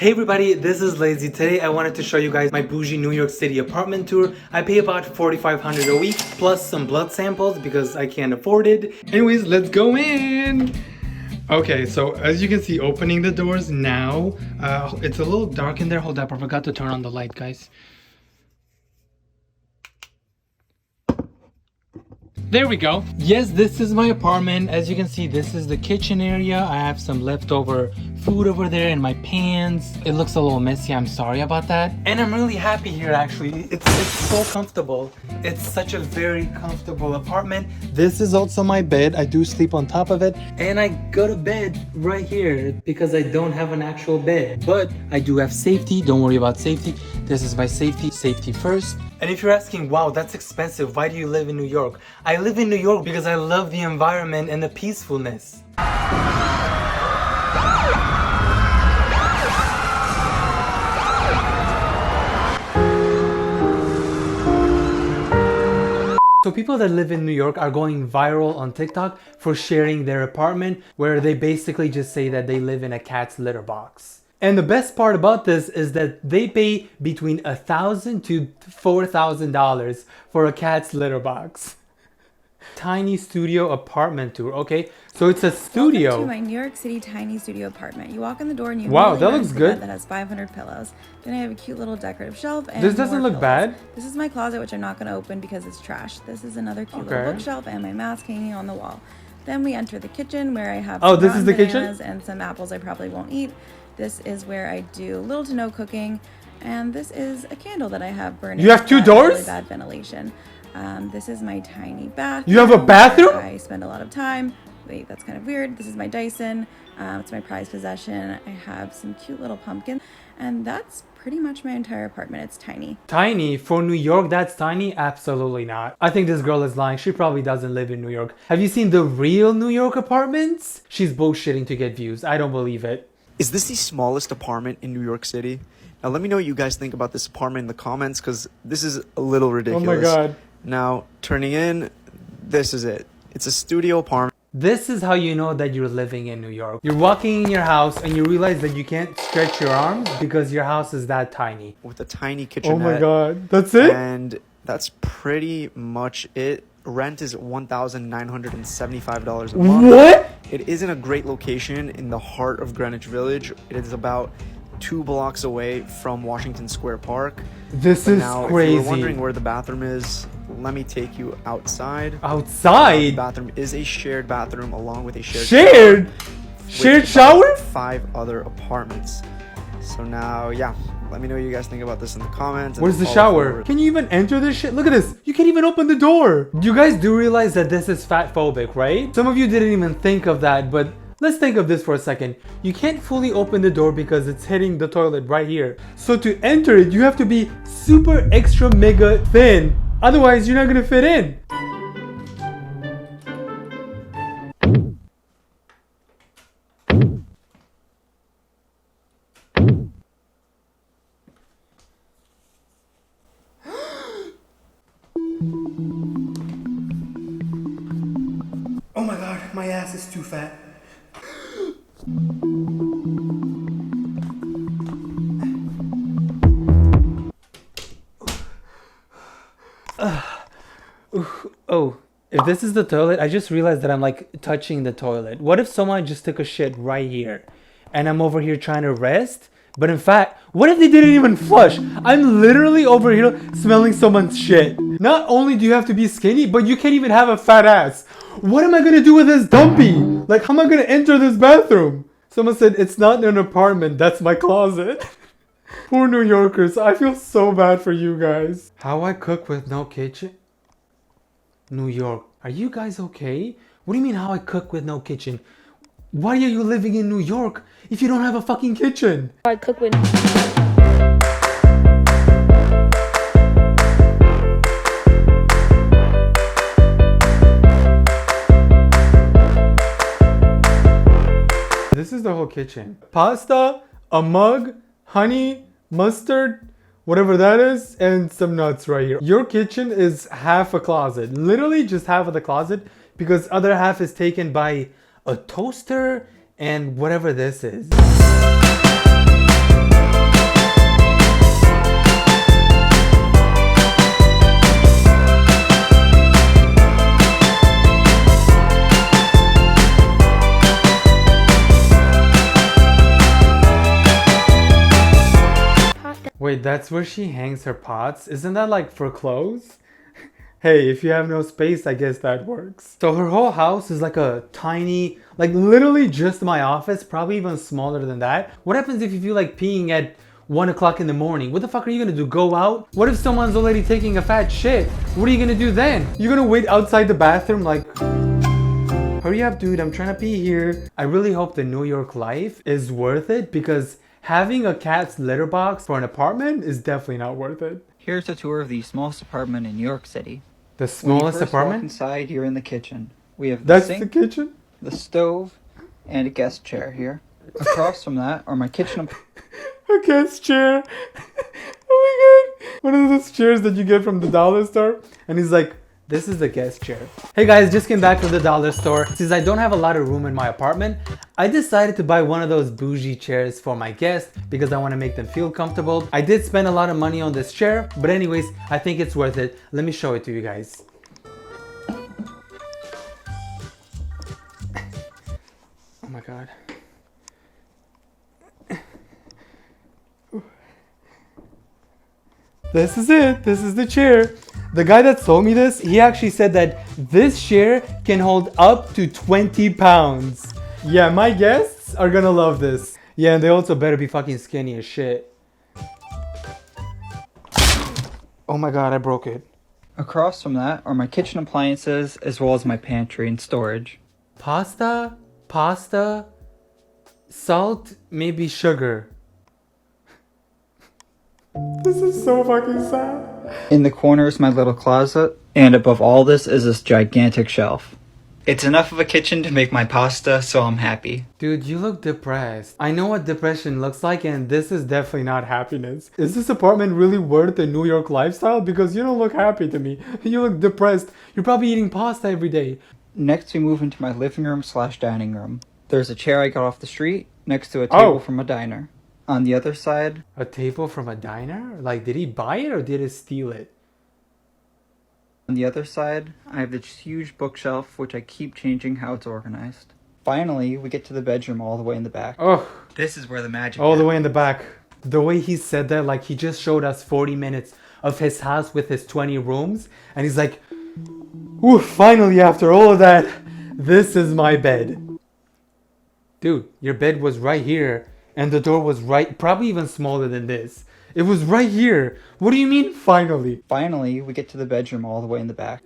Hey everybody, this is Lazy. Today I wanted to show you guys my bougie New York City apartment tour. I pay about $4,500 a week plus some blood samples because I can't afford it. Anyways, let's go in. Okay, so as you can see, opening the doors now, it's a little dark in there. Hold up, I forgot to turn on the light, guys. There we go. Yes, this is my apartment. As you can see, this is the kitchen area. I have some leftover food over there in my pans. It looks a little messy. I'm sorry about that. And I'm really happy here, actually. It's so comfortable. It's such a very comfortable apartment. This is also my bed. I do sleep on top of it. And I go to bed right here because I don't have an actual bed. But I do have safety. Don't worry about safety. This is my safety. Safety first. And if you're asking, wow, that's expensive, why do you live in New York? I live in New York because I love the environment and the peacefulness. So people that live in New York are going viral on TikTok for sharing their apartment, where they basically just say that they live in a cat's litter box. And the best part about this is that they pay between $1,000 to $4,000 for a cat's litter box. Tiny studio apartment tour. Okay, so it's a studio. Welcome to my New York City tiny studio apartment. You walk in the door and you wow, that looks good. That has 500 pillows. Then I have a cute little decorative shelf. And this doesn't look bad. This is my closet, which I'm not going to open because it's trash. This is another cute little bookshelf and my mask hanging on the wall. Then we enter the kitchen where I have this is the kitchen and some apples I probably won't eat. This is where I do little to no cooking, and this is a candle that I have burning. You have two doors? Really bad ventilation. This is my tiny bathroom. You have a bathroom? I spend a lot of time. Wait, that's kind of weird. This is my Dyson. It's my prized possession. I have some cute little pumpkins, and that's pretty much my entire apartment. It's tiny. Tiny? For New York, that's tiny? Absolutely not. I think this girl is lying. She probably doesn't live in New York. Have you seen the real New York apartments? She's bullshitting to get views. I don't believe it. Is this the smallest apartment in New York City? Now let me know what you guys think about this apartment in the comments, because this is a little ridiculous. Oh my god. Now, turning in, this is it. It's a studio apartment. This is how you know that you're living in New York. You're walking in your house and you realize that you can't stretch your arms because your house is that tiny. With a tiny kitchenette. Oh my god. That's it? And that's pretty much it. Rent is $1,975 a month. What? It is in a great location in the heart of Greenwich Village. It is about 2 blocks away from Washington Square Park. This is crazy. If you're wondering where the bathroom is, let me take you outside. Outside? The bathroom is a shared bathroom along with a shared shower? 5 other apartments. So now, yeah. Let me know what you guys think about this in the comments. Where's the shower? Can you even enter this shit? Look at this. You can't even open the door. You guys do realize that this is fat phobic, right? Some of you didn't even think of that, but let's think of this for a second. You can't fully open the door because it's hitting the toilet right here. So to enter it, you have to be super extra mega thin. Otherwise, you're not gonna fit in. Oh my god, my ass is too fat. Oh, if this is the toilet, I just realized that I'm like touching the toilet. What if someone just took a shit right here and I'm over here trying to rest? But in fact, what if they didn't even flush? I'm literally over here smelling someone's shit. Not only do you have to be skinny, but you can't even have a fat ass. What am I gonna do with this dumpy? Like, how am I gonna enter this bathroom? Someone said, it's not an apartment, that's my closet. Poor New Yorkers, I feel so bad for you guys. How I cook with no kitchen? New York, are you guys okay? What do you mean how I cook with no kitchen? Why are you living in New York if you don't have a fucking kitchen? I cook with... This is the whole kitchen. Pasta, a mug, honey, mustard, whatever that is, and some nuts right here. Your kitchen is half a closet. Literally just half of the closet, because other half is taken by a toaster and whatever this is. Wait, that's where she hangs her pots? Isn't that like for clothes? Hey, if you have no space, I guess that works. So her whole house is like a tiny, like literally just my office, probably even smaller than that. What happens if you feel like peeing at 1 o'clock in the morning? What the fuck are you gonna do? Go out? What if someone's already taking a fat shit? What are you gonna do then? You're gonna wait outside the bathroom like, hurry up, dude, I'm trying to pee here. I really hope the New York life is worth it, because having a cat's litter box for an apartment is definitely not worth it. Here's a tour of the smallest apartment in New York City. The When you smallest first apartment? walk inside, you're in the kitchen. We have the That's sink, the kitchen? the stove, and a guest chair here. Across from that are my kitchen. A guest chair. Oh my god. One of those chairs that you get from the dollar store. And he's like, this is the guest chair. Hey guys, just came back from the dollar store. Since I don't have a lot of room in my apartment, I decided to buy one of those bougie chairs for my guests because I want to make them feel comfortable. I did spend a lot of money on this chair, but anyways, I think it's worth it. Let me show it to you guys. Oh my god. This is it. This is the chair. The guy that sold me this, he actually said that this chair can hold up to 20 pounds. Yeah, my guests are gonna love this. Yeah, and they also better be fucking skinny as shit. Oh my god, I broke it. Across from that are my kitchen appliances, as well as my pantry and storage. Pasta, salt, maybe sugar. This is so fucking sad. In the corner is my little closet, and above all this is this gigantic shelf. It's enough of a kitchen to make my pasta, so I'm happy. Dude, you look depressed. I know what depression looks like, and this is definitely not happiness. Is this apartment really worth the New York lifestyle? Because you don't look happy to me. You look depressed. You're probably eating pasta every day. Next, we move into my living room / dining room. There's a chair I got off the street, next to a table from a diner. On the other side... A table from a diner? Like, did he buy it or did he steal it? On the other side, I have this huge bookshelf, which I keep changing how it's organized. Finally, we get to the bedroom all the way in the back. Oh, This is where the magic all the way in the back. The way he said that, like he just showed us 40 minutes of his house with his 20 rooms. And he's like, ooh, finally after all of that, this is my bed. Dude, your bed was right here. And the door was right, probably even smaller than this. It was right here. What do you mean, finally? Finally, we get to the bedroom all the way in the back.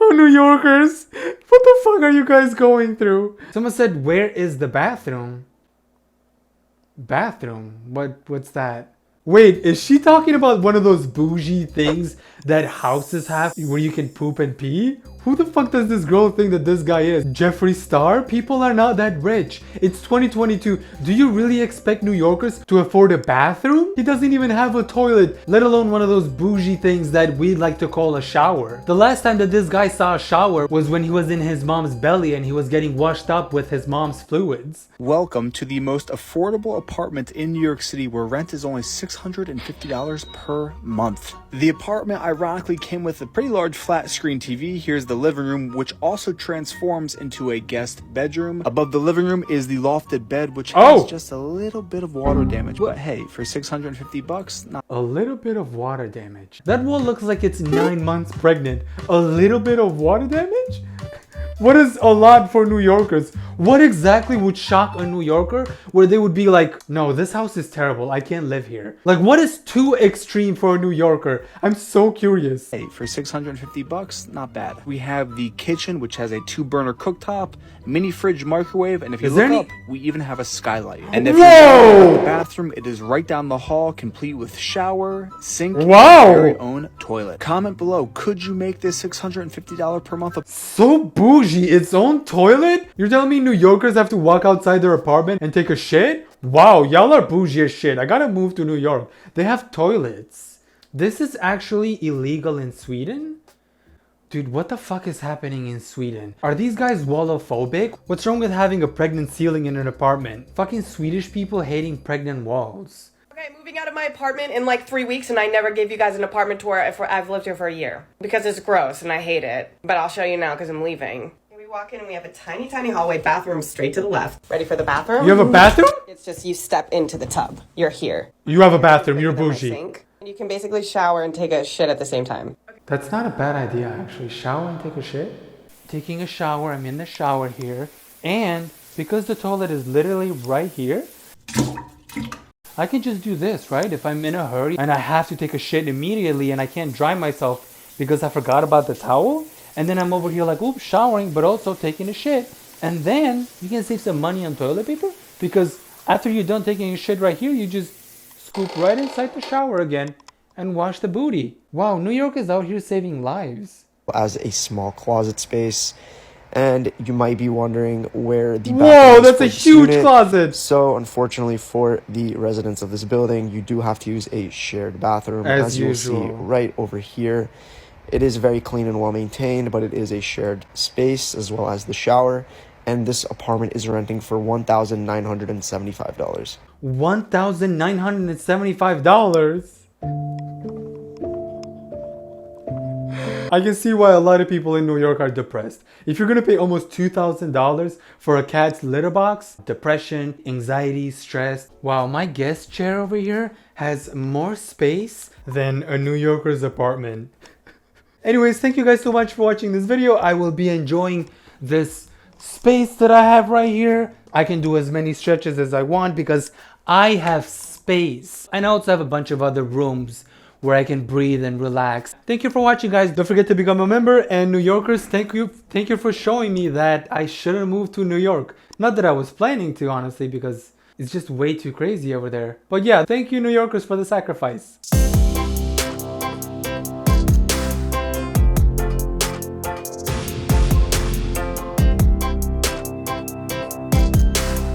Oh, New Yorkers. What the fuck are you guys going through? Someone said, where is the bathroom? Bathroom? What's that? Wait, is she talking about one of those bougie things that houses have where you can poop and pee? Who the fuck does this girl think that this guy is? Jeffree Star? People are not that rich. It's 2022. Do you really expect New Yorkers to afford a bathroom? He doesn't even have a toilet, let alone one of those bougie things that we like to call a shower. The last time that this guy saw a shower was when he was in his mom's belly and he was getting washed up with his mom's fluids. Welcome to the most affordable apartment in New York City, where rent is only $650 per month. The apartment ironically came with a pretty large flat screen TV. Here's the living room, which also transforms into a guest bedroom. Above the living room is the lofted bed, which has just a little bit of water damage. But hey, for $650, not a little bit of water damage. That wall looks like it's 9 months pregnant. A little bit of water damage? What is a lot for New Yorkers? What exactly would shock a New Yorker where they would be like, no, this house is terrible, I can't live here? Like, what is too extreme for a New Yorker? I'm so curious. Hey, for $650, not bad. We have the kitchen, which has a 2-burner cooktop, mini fridge, microwave, and if you look up, we even have a skylight. And if you look at the bathroom, it is right down the hall, complete with shower, sink, and very own toilet. Comment below, could you make this $650 per month? So bougie, its own toilet? You're telling me New Yorkers have to walk outside their apartment and take a shit? Wow, y'all are bougie as shit. I gotta move to New York. They have toilets. This is actually illegal in Sweden? Dude, what the fuck is happening in Sweden? Are these guys wallophobic? What's wrong with having a pregnant ceiling in an apartment? Fucking Swedish people hating pregnant walls. Okay, moving out of my apartment in like 3 weeks, and I never gave you guys an apartment tour. I've lived here for a year because it's gross and I hate it. But I'll show you now because I'm leaving. We walk in and we have a tiny, tiny hallway, bathroom straight to the left. Ready for the bathroom? You have a bathroom? It's just you step into the tub. You're here. You have a bathroom, you're Bigger than my bougie. sink. And you can basically shower and take a shit at the same time. That's not a bad idea, actually. Shower and take a shit. Taking a shower, I'm in the shower here. And because the toilet is literally right here, I can just do this, right? If I'm in a hurry and I have to take a shit immediately and I can't dry myself because I forgot about the towel, and then I'm over here like, oops, showering, but also taking a shit. And then you can save some money on toilet paper because after you're done taking a shit right here, you just scoop right inside the shower again and wash the booty. Wow, New York is out here saving lives. As a small closet space, and you might be wondering where the Whoa, bathroom is that's for a this huge unit. closet. So unfortunately for the residents of this building, you do have to use a shared bathroom, As you'll usual. see right over here. It is very clean and well maintained, but it is a shared space as well as the shower, and this apartment is renting for $1,975. $1,975. I can see why a lot of people in New York are depressed. If you're gonna pay almost $2,000 for a cat's litter box, depression, anxiety, stress. Wow, my guest chair over here has more space than a New Yorker's apartment. Anyways, thank you guys so much for watching this video. I will be enjoying this space that I have right here. I can do as many stretches as I want because I have space. And I also have a bunch of other rooms where I can breathe and relax. Thank you for watching, guys. Don't forget to become a member. And New Yorkers, thank you for showing me that I shouldn't move to New York. Not that I was planning to, honestly, because it's just way too crazy over there. But yeah, thank you, New Yorkers, for the sacrifice.